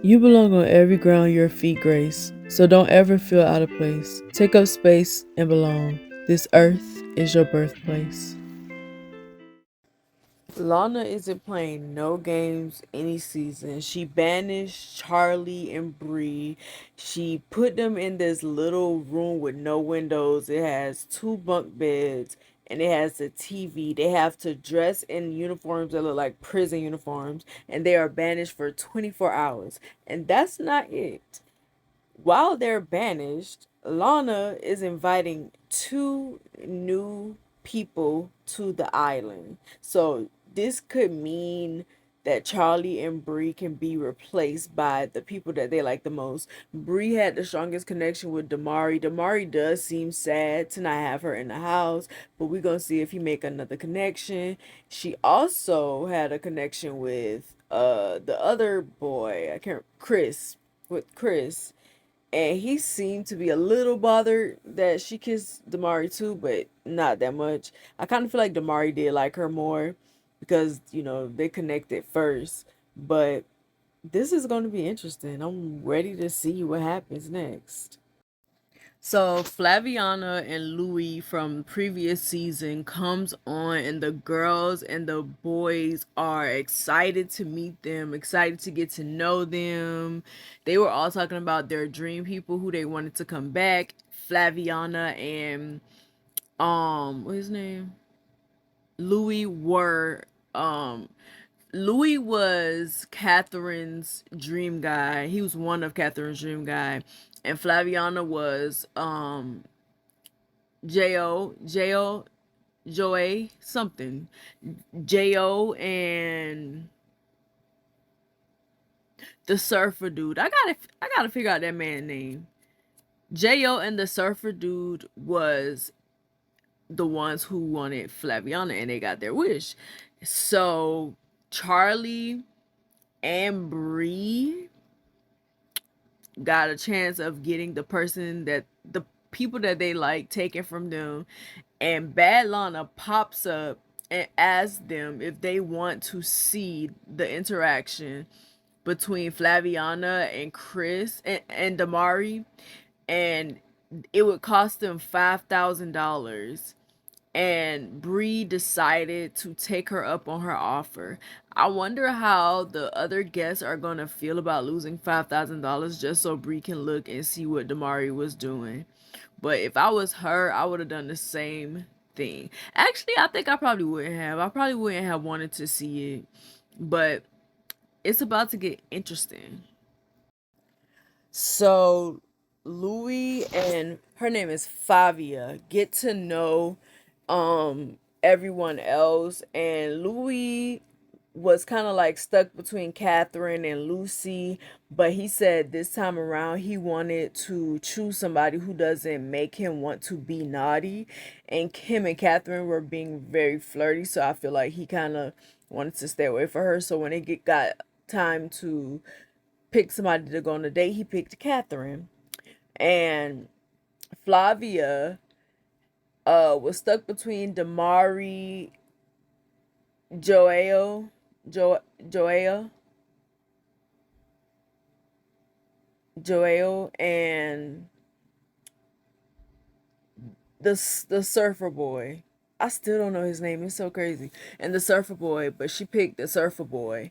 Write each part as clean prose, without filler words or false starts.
You belong on every ground your feet grace, so don't ever feel out of place. Take up space and belong. This earth is your birthplace. Lana isn't playing no games any season. She banished Charlie and Bree. She put them in this little room with no windows. It has two bunk beds and it has a TV. They have to dress in uniforms that look like prison uniforms and they are banished for 24 hours. And that's not it. While they're banished, Lana is inviting two new people to the island. So this could mean that Charlie and Bree can be replaced by the people that they like the most. Bree had the strongest connection with Damari. Damari does seem sad to not have her in the house, but we're gonna see if he make another connection. She also had a connection with the other boy. I can't Chris with Chris, and he seemed to be a little bothered that she kissed Damari too, but not that much. I kind of feel like Damari did like her more because, they connected first. But this is going to be interesting. I'm ready to see what happens next. So Flaviana and Louis from previous season comes on and the girls and the boys are excited to meet them, excited to get to know them. They were all talking about their dream people who they wanted to come back. Flaviana and what's his name? Louis were Louis was Catherine's dream guy. He was one of Catherine's dream guy. And Flaviana was Jo Joey something. Jo and the surfer dude. I gotta figure out that man name. Jo and the surfer dude was the ones who wanted Flaviana and they got their wish. So Charlie and Bree got a chance of getting the people that they like taken from them, and Bad Lana pops up and asks them if they want to see the interaction between Flaviana and Chris and Damari, and it would cost them $5,000. And Bree decided to take her up on her offer. I wonder how the other guests are gonna feel about losing $5,000 just so Bree can look and see what Damari was doing. But if I was her, I would have done the same thing. Actually, I think I probably wouldn't have. I probably wouldn't have wanted to see it. But it's about to get interesting. So Louis and her name is Favia get to know everyone else, and Louis was kind of like stuck between Catherine and Lucy, but he said this time around he wanted to choose somebody who doesn't make him want to be naughty, and him and Catherine were being very flirty, so I feel like he kind of wanted to stay away from her. So when got time to pick somebody to go on a date, he picked Catherine. And Flavia was stuck between Damari, Joel, Joel, Joel, and the surfer boy. I still don't know his name. It's so crazy. And the surfer boy, but she picked the surfer boy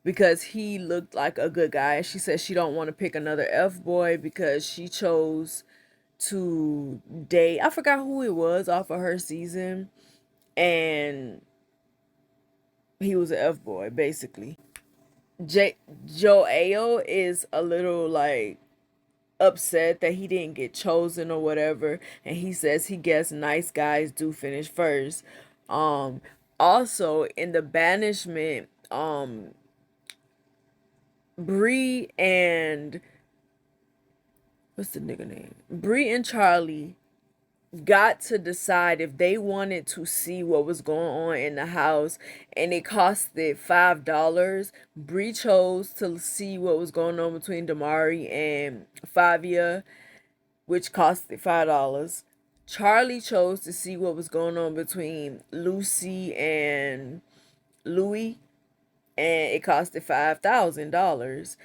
because he looked like a good guy. She said she don't want to pick another F boy because she chose to date. I forgot who it was off of her season, and he was an F boy basically. J Joel is a little like upset that he didn't get chosen or whatever, and he says he guess nice guys do finish first. Um, Also in the banishment, Bree and what's the nigga name? Bree and Charlie got to decide if they wanted to see what was going on in the house, and it costed $5. Bree chose to see what was going on between Damari and Favia, which costed $5. Charlie chose to see what was going on between Lucy and Louis, and it costed $5,000.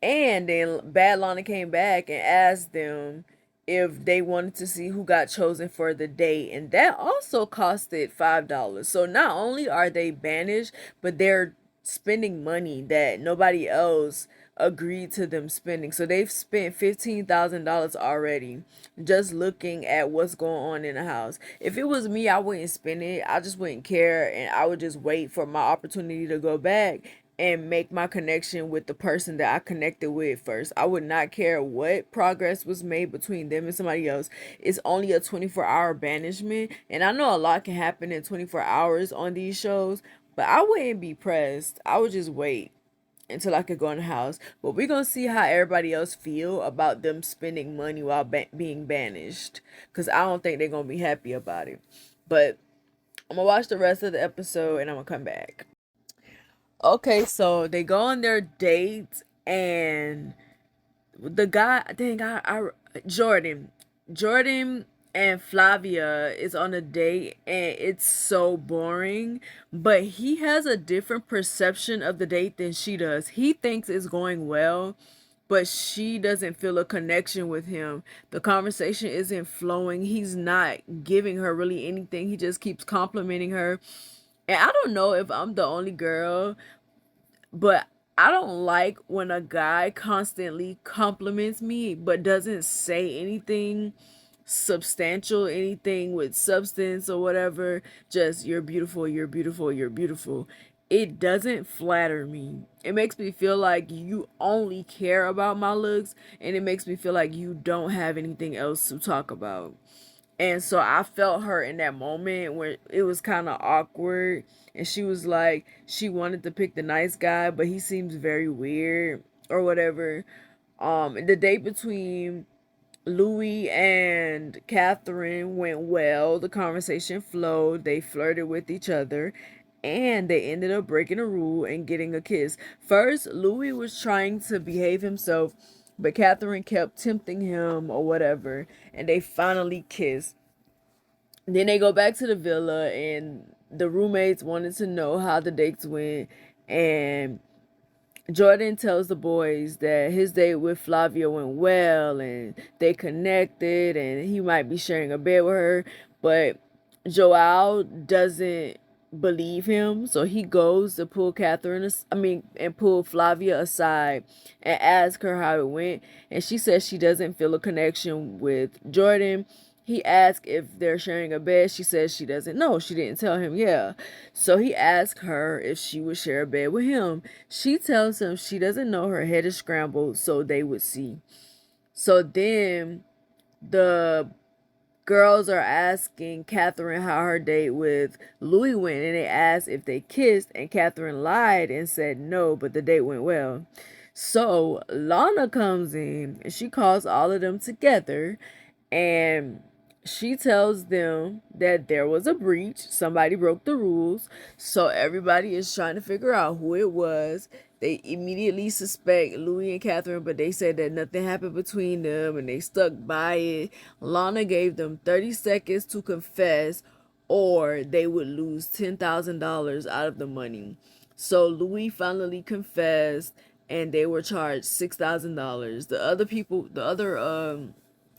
And then Bad Lana came back and asked them if they wanted to see who got chosen for the date, and that also costed $5. So not only are they banished, but they're spending money that nobody else agreed to them spending. So they've spent $15,000 already just looking at what's going on in the house. If it was me, I wouldn't spend it. I just wouldn't care, and I would just wait for my opportunity to go back and make my connection with the person that I connected with first. I would not care what progress was made between them and somebody else. It's only a 24-hour banishment, and I know a lot can happen in 24 hours on these shows, but I wouldn't be pressed. I would just wait until I could go in the house. But we're gonna see how everybody else feel about them spending money while being banished, because I don't think they're gonna be happy about it. But I'm gonna watch the rest of the episode and I'm gonna come back. Okay, so they go on their date, and the guy, dang, Jordan, Jordan and Flavia is on a date, and it's so boring. But he has a different perception of the date than she does. He thinks it's going well, but she doesn't feel a connection with him. The conversation isn't flowing. He's not giving her really anything. He just keeps complimenting her. And I don't know if I'm the only girl, but I don't like when a guy constantly compliments me but doesn't say anything substantial, anything with substance or whatever. Just, you're beautiful, you're beautiful, you're beautiful. It doesn't flatter me. It makes me feel like you only care about my looks, and it makes me feel like you don't have anything else to talk about. And so I felt her in that moment where it was kind of awkward. And she was like, she wanted to pick the nice guy, but he seems very weird or whatever. The date between Louis and Catherine went well. The conversation flowed. They flirted with each other. And they ended up breaking a rule and getting a kiss. First, Louis was trying to behave himself, but Catherine kept tempting him or whatever. And they finally kissed. Then they go back to the villa, and the roommates wanted to know how the dates went. And Jordan tells the boys that his date with Flavia went well and they connected and he might be sharing a bed with her. But Joao doesn't believe him, so he goes to pull and pull Flavia aside and ask her how it went. And she says she doesn't feel a connection with Jordan. He asked if they're sharing a bed. She says she doesn't know. She didn't tell him, yeah. So he asked her if she would share a bed with him. She tells him she doesn't know. Her head is scrambled, so they would see. So then the girls are asking Catherine how her date with Louis went, and they asked if they kissed, and Catherine lied and said no, but the date went well. So Lana comes in and she calls all of them together, and she tells them that there was a breach. Somebody broke the rules. So everybody is trying to figure out who it was. They immediately suspect Louis and Catherine, but they said that nothing happened between them and they stuck by it. Lana gave them 30 seconds to confess, or they would lose $10,000 out of the money. So Louis finally confessed, and they were charged $6,000. The other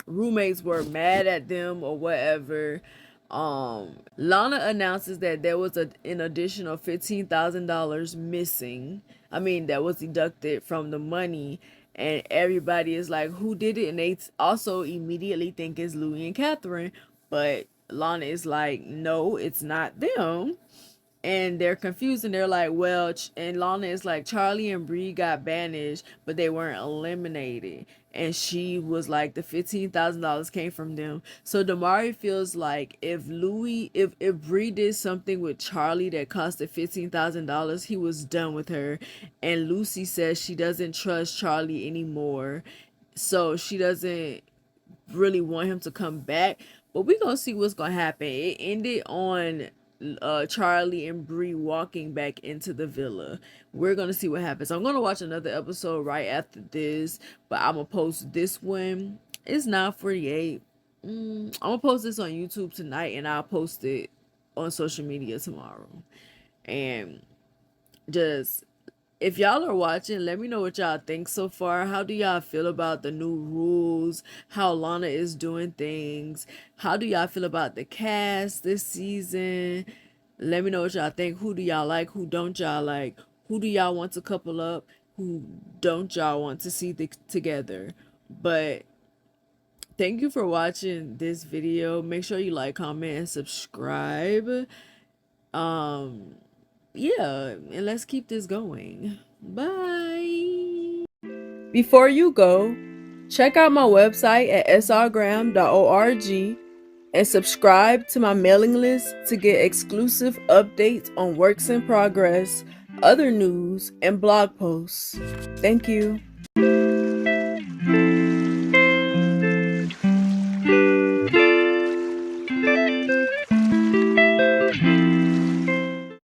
roommates were mad at them or whatever. Lana announces that there was an additional $15,000 missing. I mean, that was deducted from the money, and everybody is like, "Who did it?" And they also immediately think it's Louis and Catherine, but Lana is like, "No, it's not them." And they're confused, and they're like, well, and Lana is like, Charlie and Bree got banished, but they weren't eliminated. And she was like, the $15,000 came from them. So Damari feels like if Bree did something with Charlie that costed $15,000, he was done with her. And Lucy says she doesn't trust Charlie anymore, so she doesn't really want him to come back. But we're gonna see what's gonna happen. It ended on Charlie and Bree walking back into the villa. We're gonna see what happens. I'm gonna watch another episode right after this, but I'm gonna post this one. It's 9:48. I'm gonna post this on YouTube tonight, and I'll post it on social media tomorrow. And just if y'all are watching, let me know what y'all think so far. How do y'all feel about the new rules? How Lana is doing things? How do y'all feel about the cast this season? Let me know what y'all think. Who do y'all like? Who don't y'all like? Who do y'all want to couple up? Who don't y'all want to see together? But thank you for watching this video. Make sure you like, comment, and subscribe. Yeah, and let's keep this going. Bye. Before you go, check out my website at srgraham.org and subscribe to my mailing list to get exclusive updates on works in progress, other news, and blog posts. Thank you.